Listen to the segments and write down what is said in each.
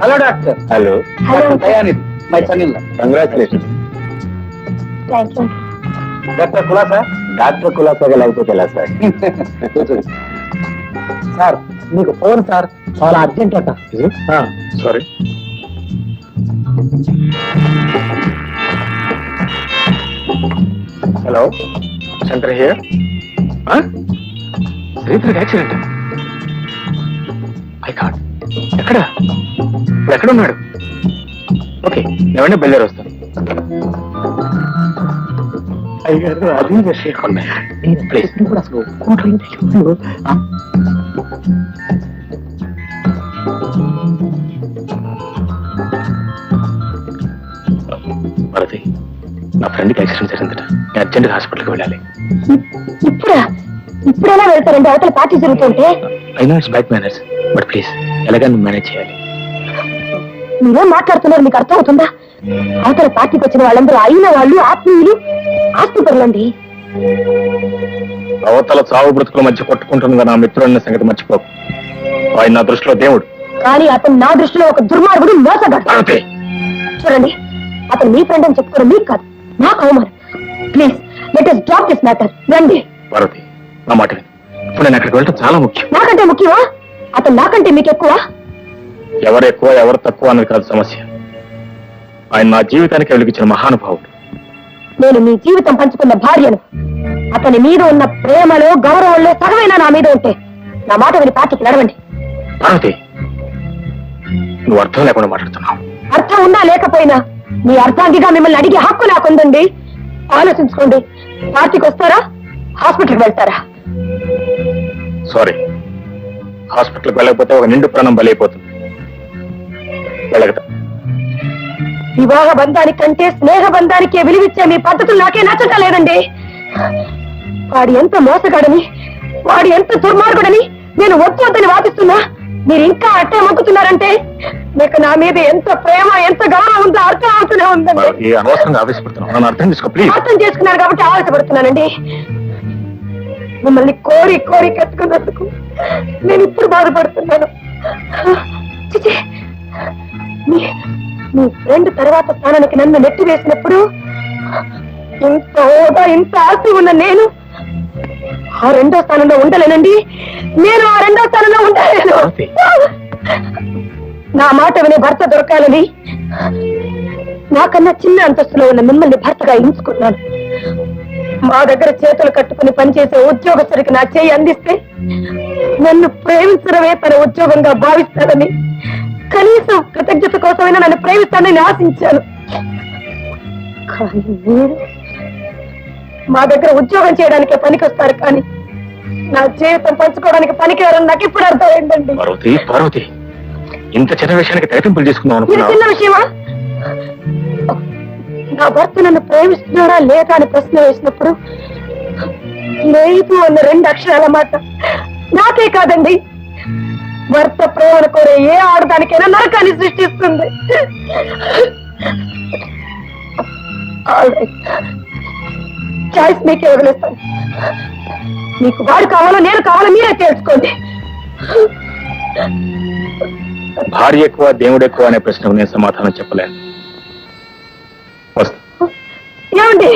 Hello doctor. Hello. Dayanidhi, my son in law. Congratulation. Thank you. Doctor కులాసా? Doctor కులాసాగా లేకపోతే ఎలా సార్? సార్ మీకు ఫోన్ సార్, చాలా అర్జెంట్ అట. సారీ. Hello, Shankar here. శ్రీధర్కి యాక్సిడెంట్. ఐ కాడ్. ఎక్కడ? ఇప్పుడు ఎక్కడ ఉన్నాడు? ఓకే, ఏమంటే బయలుదేరి వస్తాను. అయ్యారు, అది విషయం. ప్లీజ్ ఇప్పుడు అసలు ఒప్పుకుంటూ భారతి, నా ఫ్రెండ్కి యాక్సిడెంట్ జరిగిందట. అర్జెంట్గా హాస్పిటల్కి వెళ్ళాలి. ఇప్పుడెలా వెళ్తారండి? అవతల పార్టీ జరుగుతుంటే. I know it's bad manners, but please ఎలాగైనా మేనేజ్ చేయాలి. మీరేం మాట్లాడుతున్నారు? మీకు అర్థం అవుతుందా? అవతల పార్టీకి వచ్చిన వాళ్ళందరూ అయిన వాళ్ళు, ఆత్మీయులు, ఆస్తిపరులండి. అవతల చావు బ్రతుకుల మధ్య కొట్టుకుంటున్న నా మిత్రుడిన సంగతి మర్చిపోకు. ఆయన నా దృష్టిలో దేవుడు, కానీ అతను నా దృష్టిలో ఒక దుర్మార్గుడు, మోసగాడు. చూడండి, అతను మీ ఫ్రెండ్ అని చెప్పుకోవడం మీకు కాదు, నాకు అవమానం. Please let us drop this matter. రండి. భారతి, నా మాట విను. ఇప్పుడు నేను అక్కడికి వెళ్ళటం చాలా ముఖ్యం. నాకంటే ముఖ్యమా? అతను నాకంటే మీకు ఎక్కువ? ఎవరు ఎక్కువ ఎవరు తక్కువ అన్నది కాదు సమస్య. ఆయన నా జీవితానికి వెలిగించిన మహానుభావుడు. నేను మీ జీవితం పంచుకున్న భార్యను. అతని మీద ఉన్న ప్రేమలో, గౌరవంలో సగమైనా నా మీద ఉంటే నా మాట విని పార్టీకి నడవండి. భారతి, నువ్వు అర్థం లేకుండా మాట్లాడుతున్నావు. అర్థం ఉన్నా లేకపోయినా మీ అర్థాంగిగా మిమ్మల్ని అడిగే హక్కు నాకుందండి. ఆలోచించుకోండి. పార్టీకి వస్తారా, హాస్పిటల్కి వెళ్తారా? సారీ, హాస్పిటల్కి వెళ్ళకపోతే ఒక నిండు ప్రాణం బలైపోతుంది. వెళ్ళగదా? వివాహ బంధానికంటే స్నేహ బంధానికే విలువిచ్చే మీ పద్ధతులు నాకే నచ్చటం లేదండి. వాడు ఎంత మోసగాడని, వాడు ఎంత దుర్మార్గుడని నేను వద్దు వద్దని వాదిస్తున్నా మీరు ఇంకా అట్టే మొక్కుతున్నారంటే మీకు నా మీద ఎంత ప్రేమ, ఎంత గౌరవం ఉందో అర్థం అవుతూనే ఉందండి. అనవసరంగా ఆవేశపడుతున్నాను, అర్థం చేసుకో ప్లీజ్. అర్థం చేసుకున్నారు కాబట్టి ఆవేశపడుతున్నానండి. మిమ్మల్ని కోరి కోరి కట్టుకున్నందుకు నేను ఇప్పుడు బాధపడుతున్నాను. చిచి, మీ ఫ్రెండ్ తర్వాత స్థానానికి నన్ను నెట్టి వేసినప్పుడు ఇంత హోదా, ఇంత ఆస్తి ఉన్న నేను ఆ రెండో స్థానంలో ఉండలేనండి. నేను ఆ రెండో స్థానంలో ఉండలేను. నా మాట వినే భర్త దొరకాలని నాకన్నా చిన్న అంతస్తులో ఉన్న మిమ్మల్ని భర్తగా ఎంచుకున్నాను. మా దగ్గర చేతులు కట్టుకుని పనిచేసే ఉద్యోగస్తుడికి నా చేయి అందిస్తే నన్ను ప్రేమించడమే తన ఉద్యోగంగా భావిస్తానని, కనీసం కృతజ్ఞత కోసమైనా నన్ను ప్రేమిస్తానని ఆశించాను. కానీ మీరు మా దగ్గర ఉద్యోగం చేయడానికే పనికొస్తారు, కానీ నా జీవితం పంచుకోవడానికి పనికిరారని నాకు ఇప్పుడు అర్థమైందండి. పార్వతి, పార్వతి, ఇంత చిన్న విషయానికి తెరపింపులు చేసుకుందాం ఇది అనుకున్నా? చిన్న విషయమా? నా భర్త నన్ను ప్రేమిస్తున్నారా లేదా అని ప్రశ్న వేసినప్పుడు లేదు అన్న రెండు అక్షరాల మాట నాకే కాదండి, భర్త ప్రేమను కోరే ఏ ఆడదానికైనా నరకాన్ని సృష్టిస్తుంది. చాయిస్ మీకే వదిలేస్తాను. మీకు వాడు కావాలో నేను కావాలో మీరే తెలుసుకోండి. భార్య ఎక్కువ దేవుడు ఎక్కువ అనే ప్రశ్నకు నేను సమాధానం చెప్పలేను. వస్తా. ఏమండి,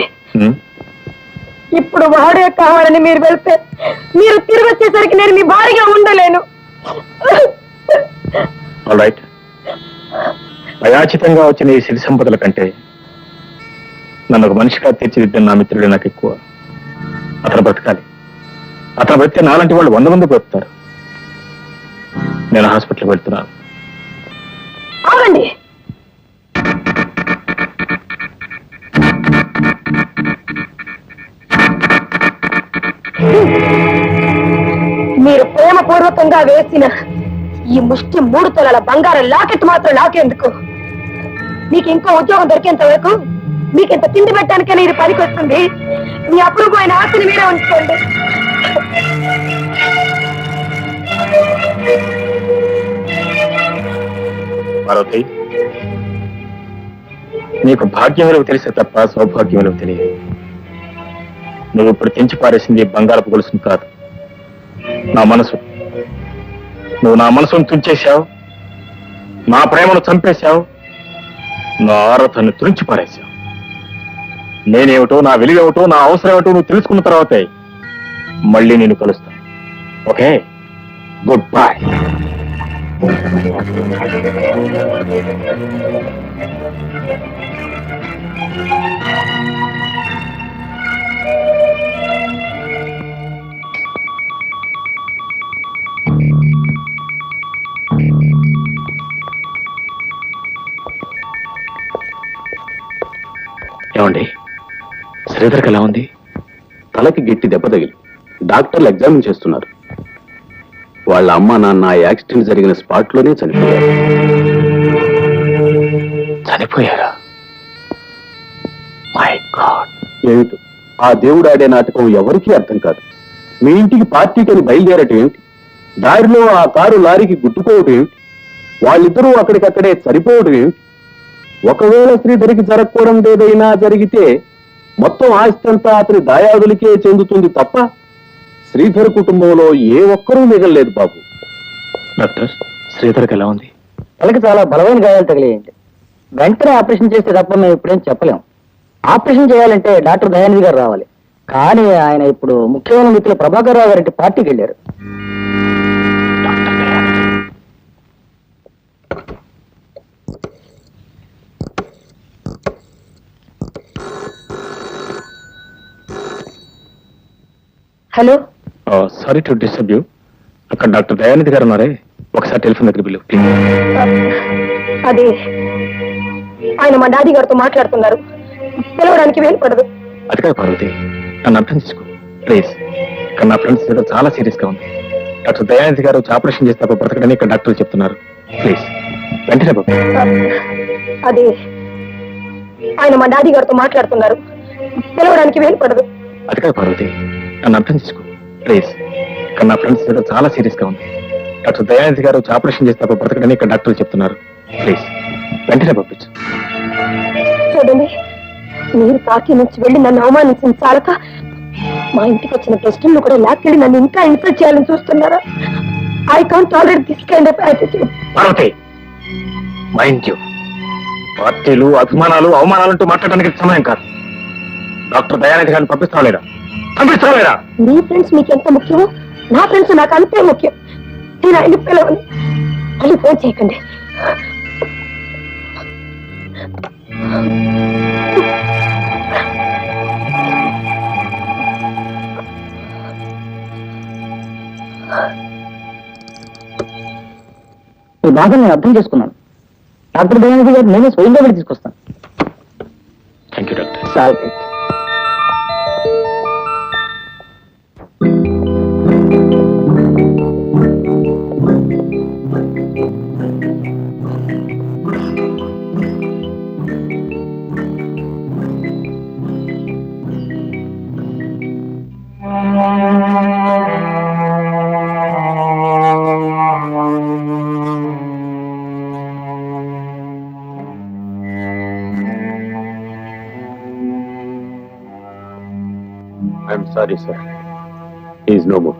ఇప్పుడు వాడే కావాలని మీరు వెళ్తే మీరు తిరిగి వచ్చేసరికి నేను మీ భార్యగా ఉండలేను. ఆల్ రైట్, అయాచితంగా వచ్చిన ఈ సిరి సంపదల కంటే నన్ను ఒక మనిషిగా తీర్చిదిద్దిన నా మిత్రుడే నాకు ఎక్కువ. అతను బ్రతకాలి. అతను బ్రతికే నాలాంటి వాళ్ళు 100 మంది బ్రతుకుతారు. నేను హాస్పిటల్కి వెళ్తున్నాను. ఆగండి. మీరు ప్రేమపూర్వకంగా వేసిన ఈ ముష్టి 3 తులాల బంగారం లాకెట్ మాత్రం లాకేందుకు? మీకు ఇంకో ఉద్యోగం దొరికేంత వరకు మీకు ఇంత తిండి పెట్టడానికైనా ఇది పనికి వస్తుంది. మీ అపూర్వమైన ఆశని మీరే ఉంచుకోండి. పార్వతి, నీకు భాగ్యం విలువ తెలిసే తప్ప సౌభాగ్యం విలువ తెలియదు. నువ్వు ఇప్పుడు తెంచి పారేసింది బంగారపు గొలుసును కాదు, నా మనసు. నువ్వు నా మనసును తుంచేశావు, నా ప్రేమను చంపేశావు, నా ఆరాధనను తురించి పారేశావు. నేనేమిటో, నా విలువేమిటో, నా అవసరం ఏమిటో నువ్వు తెలుసుకున్న తర్వాతే మళ్ళీ నేను కలుస్తాను. Okay, good bye. ఏమండి, శ్రీధర్కి ఎలా ఉంది? తలకి గట్టి దెబ్బ తగిలి డాక్టర్లు ఎగ్జామిన్ చేస్తున్నారు. వాళ్ళ అమ్మ నాన్న యాక్సిడెంట్ జరిగిన స్పాట్ లోనే చనిపోయారు. చనిపోయారా? My god. ఏమిటి ఆ దేవుడు ఆడే నాటకం ఎవరికీ అర్థం కాదు. మీ ఇంటికి పార్టీకని బయలుదేరటం ఏమిటి? దారిలో ఆ కారు లారీకి గుద్దుకోవటం ఏమిటి? వాళ్ళిద్దరూ అక్కడికక్కడే సరిపోవడం ఏమిటి? ఒకవేళ శ్రీధరికి జరగకూడదు ఏదైనా జరిగితే మొత్తం ఆస్తి అంతా అతని దాయాదులకే చెందుతుంది తప్ప శ్రీధర్ కుటుంబంలో ఏ ఒక్కరూ మిగలలేదు బాబు. డాక్టర్, శ్రీధర్కి ఎలా ఉంది? వాళ్ళకి చాలా బలమైన గాయాలు తగిలేయండి. వెంటనే ఆపరేషన్ చేస్తే తప్ప మేము ఇప్పుడేం చెప్పలేం. ఆపరేషన్ చేయాలంటే డాక్టర్ దయానిధి గారు రావాలి. కానీ ఆయన ఇప్పుడు ముఖ్యమైన మిత్రులు ప్రభాకర్ రావు గారి పార్టీకి వెళ్ళారు. Doctor Dayanidhi. Hello, sorry to disturb you. అక్కడ డాక్టర్ దయానిధి గారు ఉన్నారే, ఒకసారి టెలిఫోన్ దగ్గర బిల్లు ప్లీజ్. అది ఆయన మా డాడీ గారితో మాట్లాడుతున్నారు. పిలవడానికి వీలు పడదు. అది కాదు పార్వతి, నన్ను అర్థం చేసుకో ప్లీజ్. ఇక్కడ నా ఫ్రెండ్స్ ఏదో చాలా సీరియస్ గా ఉంది. డాక్టర్ దయానిధి గారు ఆపరేషన్ చేస్తే బ్రతకడని ఇక్కడ డాక్టర్లు చెప్తున్నారు. ప్లీజ్ వెంటనే బాబు. అది ఆయన మా డాడీ గారితో మాట్లాడుతున్నారు. పిలవడానికి వీలు పడదు. అది కాదు పార్వతి, నన్ను అర్థం చేసుకో ప్లీజ్. ఇక్కడ నా ఫ్రెండ్స్ ఏదో చాలా సీరియస్ గా ఉంది. డాక్టర్ దయానిధి గారు ఆపరేషన్ చేస్తే బ్రతకడని ఇక్కడ డాక్టర్లు చెప్తున్నారు. ప్లీజ్ వెంటనే పంపించు. చూడండి, మీరు పార్టీ నుంచి వెళ్ళి నన్ను అవమానించిన చాలక మా ఇంటికి వచ్చిన గెస్టులను కూడా లాక్కెళ్ళి నన్ను ఇంకా ఇన్సల్ట్ చేయాలని చూస్తున్నారా? I can't tolerate this kind of attitude. Parvati, mind you, పార్టీలు అభిమానాలు అవమానాలంటూ మాట్లాడడానికి సమయం కాదు. డాక్టర్ దయానిధి గారిని పంపిస్తావా లేదా? మీ ఫ్రెండ్స్ మీకు ఎంత ముఖ్యమో నా ఫ్రెండ్స్ నాకు అంతే ముఖ్యం. నేను ఆయన పిలవని మళ్ళీ ఫోన్ చేయకండి. ఈ బాధ నేను అర్థం చేసుకున్నాను. డాక్టర్ దయానిధి గారు నేనే స్వయంగా వెళ్ళి తీసుకొస్తాను. Thank you doctor. Sir, I'm sorry sir, is no more.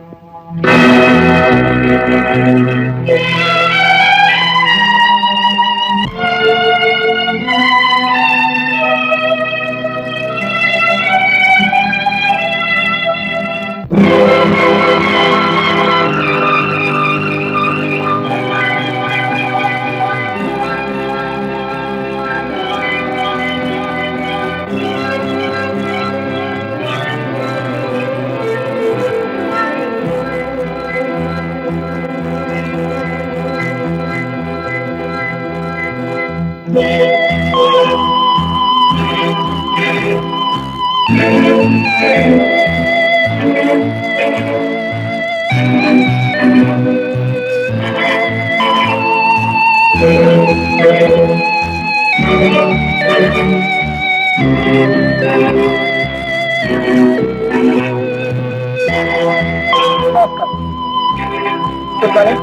నమస్కారం.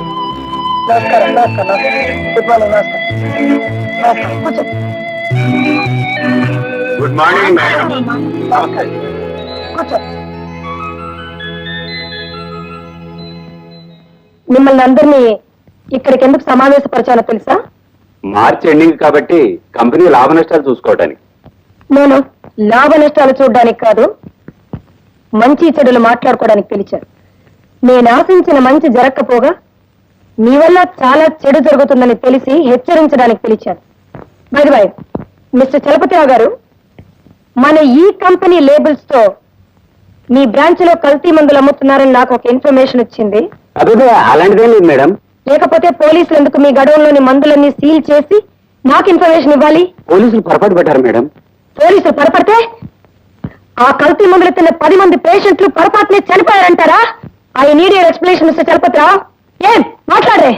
Good morning. నమస్కారం. కూర్చో. Good morning madam. కూర్చో. మిమ్మల్ని అందరినీ ఇక్కడికి ఎందుకు సమావేశపరిచానో తెలుసా? మార్చి ఎండింగ్ కాబట్టి కంపెనీ లాభ నష్టాలు చూసుకోవడానికి. నేను లాభ నష్టాలు చూడడానికి కాదు, మంచి చెడులు మాట్లాడుకోవడానికి పిలిచాను. నేను ఆశించిన మంచి జరగకపోగా మీ వల్ల చాలా చెడు జరుగుతుందని తెలిసి హెచ్చరించడానికి పిలిచాను. బై బై మిస్టర్ చలపతిరావు గారు, మన ఈ కంపెనీ లేబుల్స్ తో మీ బ్రాంచ్ లో కల్తీ మందులు అమ్ముతున్నారని నాకు ఒక ఇన్ఫర్మేషన్ వచ్చింది. అదే అలాంటిదేం లేదు మేడం. లేకపోతే పోలీసులు ఎందుకు మీ గడవంలోని మందులన్నీ సీల్ చేసి నాకు ఇన్ఫర్మేషన్ ఇవ్వాలి? పోలీసులు పొరపాటు పడ్డారు మేడం. పోలీసులు పొరపడితే ఆ కల్తీ మందులు తిన్న 10 మంది పేషెంట్లు పొరపాటునే చనిపోయారంటారా? I need your explanation mister Chalapathirao. ఏం మాట్లాడే?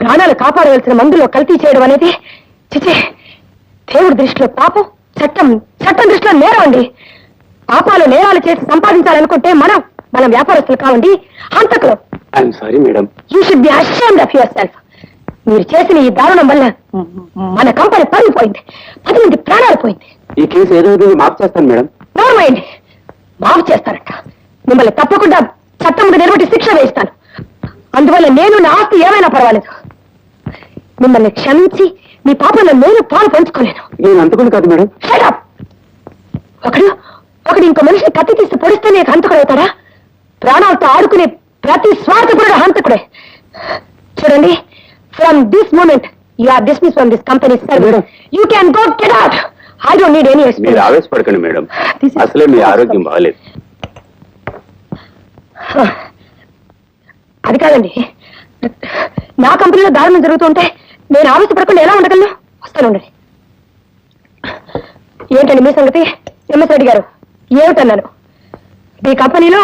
ప్రాణాలు కాపాడవలసిన మందులో కల్తీ చేయడం అనేది చిచి, దేవుడి దృష్టిలో పాపం, చట్టం దృష్టిలో నేరం అండి. పాపాలు నేరాలు చేసి సంపాదించాలనుకుంటే మనం వ్యాపారస్తులు కావండి, హంతకులు. I'm sorry madam. You should be ashamed of yourself. మీరు చేసిన ఈ దారుణం వల్ల మన కంపెనీ పడిపోయింది, 10 మంది ప్రాణాలు పోయింది. ఈ కేసు ఏదో మాఫ్ చేస్తాను మేడం. నోర్మైంది, మాఫ్ చేస్తారట. మిమ్మల్ని తప్పకుండా చట్టం ముందు నిలబెట్టి శిక్ష వేయిస్తాను. అందువల్ల నేను నా ఆస్తి ఏమైనా పర్వాలేదు. మిమ్మల్ని క్షమించి మీ పాపంలో నేను పాలు పంచుకోలేను. నేను అంతకుండా కాదు మేడం. Shut up! ఒకడు ఇంకో మనిషిని కత్తి తీసి పొడిస్తే నీకు హంతకుడు అవుతాడా? ప్రాణాలతో ఆడుకునే ప్రతి స్వార్థకుడు హంతకుడే. చూడండి, from this moment you are dismiss from this company service. You can go, get out. I don't need any మీరు ఎక్స్ప్లెనేషన్. ఆవేశపడకండి మేడం, అసలే మీ ఆరోగ్యం బాగాలేదు. అది కాదండి, నా కంపెనీలో దారుణం జరుగుతుంటే నేను ఆవేశపడకుండా ఎలా ఉండగలను? వస్తానుండండి. ఏంటండి మీ సంగతి? ఎంఎస్ రెడ్డి గారు, ఏమిటన్నాను? మీ కంపెనీలో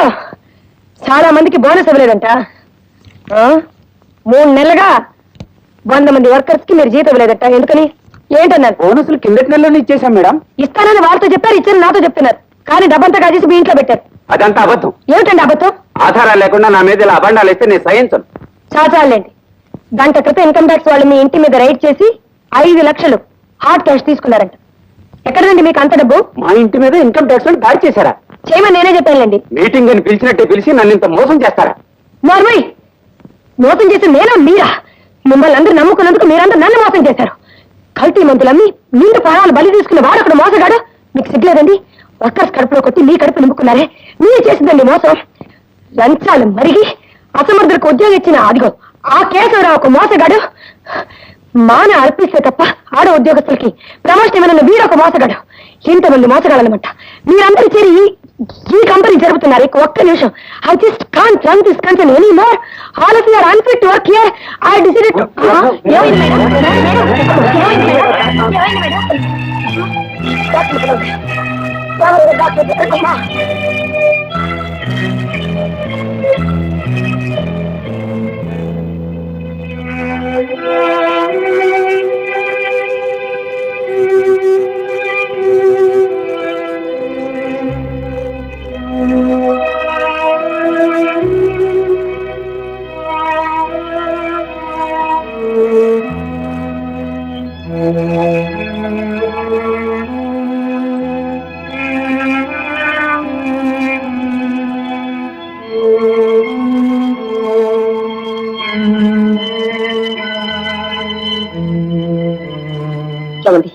చాలా మందికి బోనస్ ఇవ్వలేదంట. 3 నెలలుగా 100 మంది వర్కర్స్ కి మీరు జీతం ఇవ్వలేదట. ఎందుకని? ఏంటన్నారు? బోనసులు కిందటి నెలలో ఇచ్చేసాం మేడం. ఇస్తానని వాళ్ళతో చెప్పారు, ఇచ్చారని నాతో చెప్తున్నారు. కానీ డబ్బంతా కాజేసి మీ ఇంట్లో పెట్టారు. అదంతా అబద్ధం. ఏమిటండి అబద్ధం? ఆధారాలు లేకుండా నా మీద ఇలా అబండాలు ఇస్తే నేను సహించను. చాచాలండి. గంట క్రితం ఇన్కమ్ ట్యాక్స్ వాళ్ళు మీ ఇంటి మీద రైడ్ చేసి 5 లక్షలు హార్డ్ క్యాష్ తీసుకున్నారంట. ఎక్కడండి మీకు అంత డబ్బు? మా ఇంటి మీద ఇన్కమ్ ట్యాక్స్ వాళ్ళు దాడి చేశారా? చేయమని నేనే చెప్పానులేండి. మీటింగ్ అని పిలిచినట్టే పిలిచి నన్ను ఇంత మోసం చేస్తారా? నార్మల్ మోసం చేసి నేనా మీరా? మిమ్మల్ని అందరూ నమ్ముకున్నందుకు మీరందరూ నన్ను మోసం చేశారు. కల్తీ మందులమ్మి నిండు ప్రాణాలు బలి తీసుకున్న వాడు అక్కడ మోసగాడు. మీకు సిగ్గులేదండి? వర్కర్స్ కడుపులో కొట్టి మీ కడుపు నింపుకున్నారే, మీరు చేసిందండి మోసం. లంచాలు మరిగి అసమర్థులకు ఉద్యోగం ఇచ్చిన అదిగో ఆ కేశవరావు ఒక మోసగాడు. మాన అర్పిస్తే తప్ప ఆడ ఉద్యోగస్తులకి ప్రమోషన్ ఏమైనా వీడొక మోసగాడు. ఇంతమంది మోసగాలన్నమాట. మీరందరూ చేరి ఈ కంపెనీ జరుపుతున్నారు. ఒక్క నిమిషం. I just can't run this company any more. All of you are unfit to work here. I decided to. ఏమైంది మేడం? ఏమైంది మేడం? అమ్మా, చూడండి,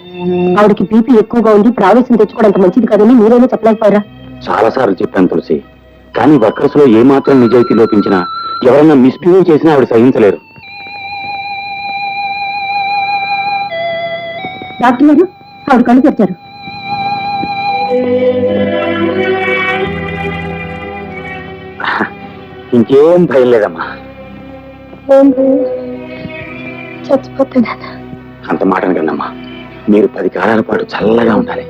ఆవిడకి బీపీ ఎక్కువగా ఉంది, ప్రావేశం తెచ్చుకోవడం మంచిది కాదని మీరైనా చెప్పలేకపోయారా? చాలా సార్లు చెప్పాను తులసి, కానీ వర్కర్స్ లో ఏ మాత్రం నిజాయితీ లోపించినా ఎవరైనా మిస్బిహేవ్ చేసినా ఆవిడ సహించలేరు. డాక్టర్ గారు, ఆవిడ కళ్ళు తెరిచారు. ఇంకేం భయం లేదమ్మా. చచ్చిపోతున్నాను. అంత మాట కన్నమ్మా, మీరు 10 కాలాల పాటు చల్లగా ఉండాలి.